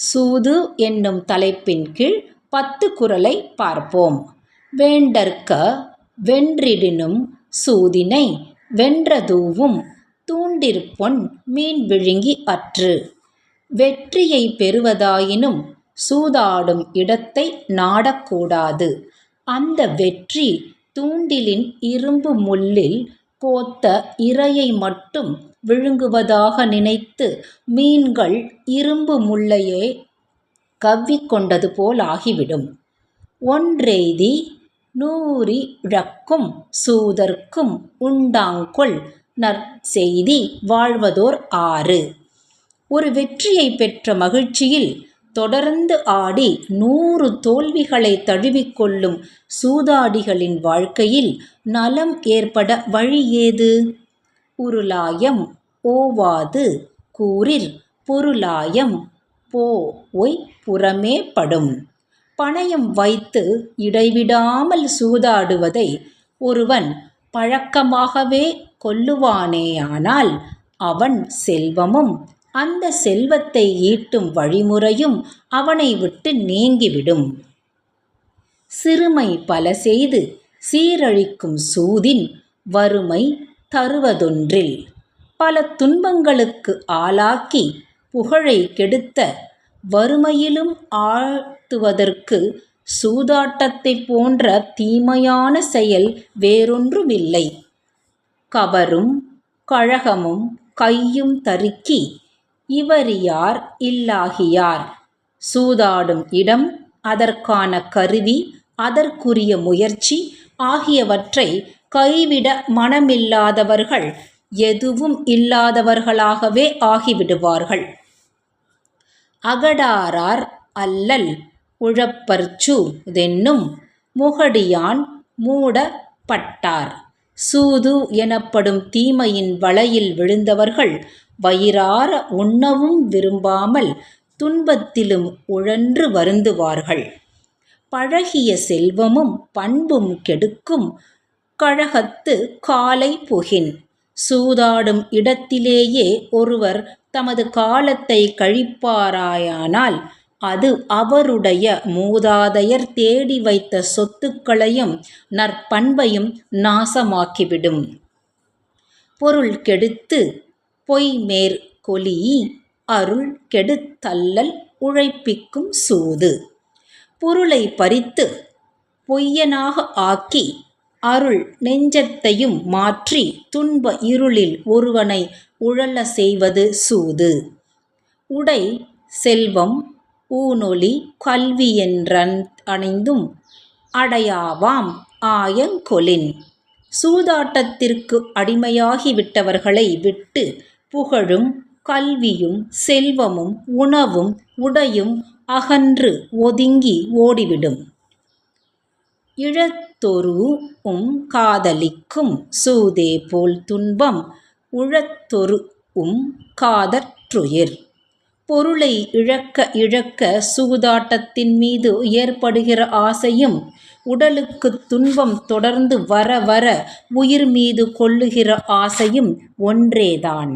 சூது என்னும் தலைப்பின் கீழ் 10 குறளை பார்ப்போம். வேண்டற்க வென்றிடினும் சூதினை வென்றதூவும் தூண்டிற்பொன் மீன் விழுங்கி அற்று. வெற்றியை பெறுவதாயினும் சூதாடும் இடத்தை நாடக்கூடாது. அந்த வெற்றி தூண்டிலின் இரும்பு முள்ளில் கோத்த இரையை மட்டும் விழுங்குவதாக நினைத்து மீன்கள் இரும்பு முள்ளையே கவ்விக்கொண்டது போலாகிவிடும். ஒன்றெய்தி நூறிழக்கும் சூதர்க்கும் உண்டாங்கொல் நற்செய்தி வாழ்வதோர் ஆறு. ஒரு வெற்றியை பெற்ற மகிழ்ச்சியில் தொடர்ந்து ஆடி 100 தோல்விகளை தழுவிக்கொள்ளும் சூதாடிகளின் வாழ்க்கையில் நலம் ஏற்பட வழி ஏது? உருளாயம் ஓவாது கூறிற் பொருளாயம் போஒய் புறமே படும். பணயம் வைத்து இடைவிடாமல் சூதாடுவதை ஒருவன் பழக்கமாகவே கொள்ளுவானேயானால் அவன் செல்வமும் அந்த செல்வத்தை ஈட்டும் வழிமுறையும் அவனை விட்டு நீங்கிவிடும். சிறுமை பல செய்து சீரழிக்கும் சூதின் வறுமை தருவதொன்றில். பல துன்பங்களுக்கு ஆளாக்கி புகழை கெடுத்த வறுமையிலும் ஆழ்த்துவதற்கு சூதாட்டத்தைப் போன்ற தீமையான செயல் வேறொன்றுமில்லை. கவரும் கழகமும் கையும் தருக்கி இவரியார் இல்லாகியார். சூதாடும் இடம், அதற்கான கருவி, அதற்குரிய முயற்சி ஆகியவற்றை கைவிட மனமில்லாதவர்கள் எதுவும் இல்லாதவர்களாகவே ஆகிவிடுவார்கள். அகடாரார் அல்லல் உழப்பர்சூ தென்னும் முகடியான் மூடப்பட்டார். சூது எனப்படும் தீமையின் வலையில் விழுந்தவர்கள் வயிறார உண்ணவும் விரும்பாமல் துன்பத்திலும் உழன்று வருந்துவார்கள். பழகிய செல்வமும் பண்பும் கெடுக்கும் கழகத்து காலை புகின். சூதாடும் இடத்திலேயே ஒருவர் தமது காலத்தை கழிப்பாராயானால் அது அவருடைய மூதாதையர் தேடி வைத்த சொத்துக்களையும் நற்பண்பையும் நாசமாக்கிவிடும். பொருள் கெடுத்து பொய்மேற் கொளீஇ அருள் கெடுத்தல்லல் உழைப்பிக்கும் சூது. பொருளை பறித்து பொய்யனாக ஆக்கி அருள் நெஞ்சத்தையும் மாற்றி துன்ப இருளில் ஒருவனை உழல செய்வது சூது. உடை செல்வம் ஊனொலி கல்வி என்றனைந்தும் அடையாவாம் ஆயங்கொலின். சூதாட்டத்திற்கு அடிமையாகிவிட்டவர்களை விட்டு புகழும் கல்வியும் செல்வமும் உணவும் உடையும் அகன்று ஒதுங்கி ஓடிவிடும். இழத்தொரூஉம் காதலிக்கும் சூதே போல் துன்பம் உழத்தொரூஉம் காதற்றுயிர். பொருளை இழக்க இழக்க சூதாட்டத்தின் மீது ஏற்படுகிற ஆசையும் உடலுக்குத் துன்பம் தொடர்ந்து வர வர உயிர் மீது கொள்ளுகிற ஆசையும் ஒன்றேதான்.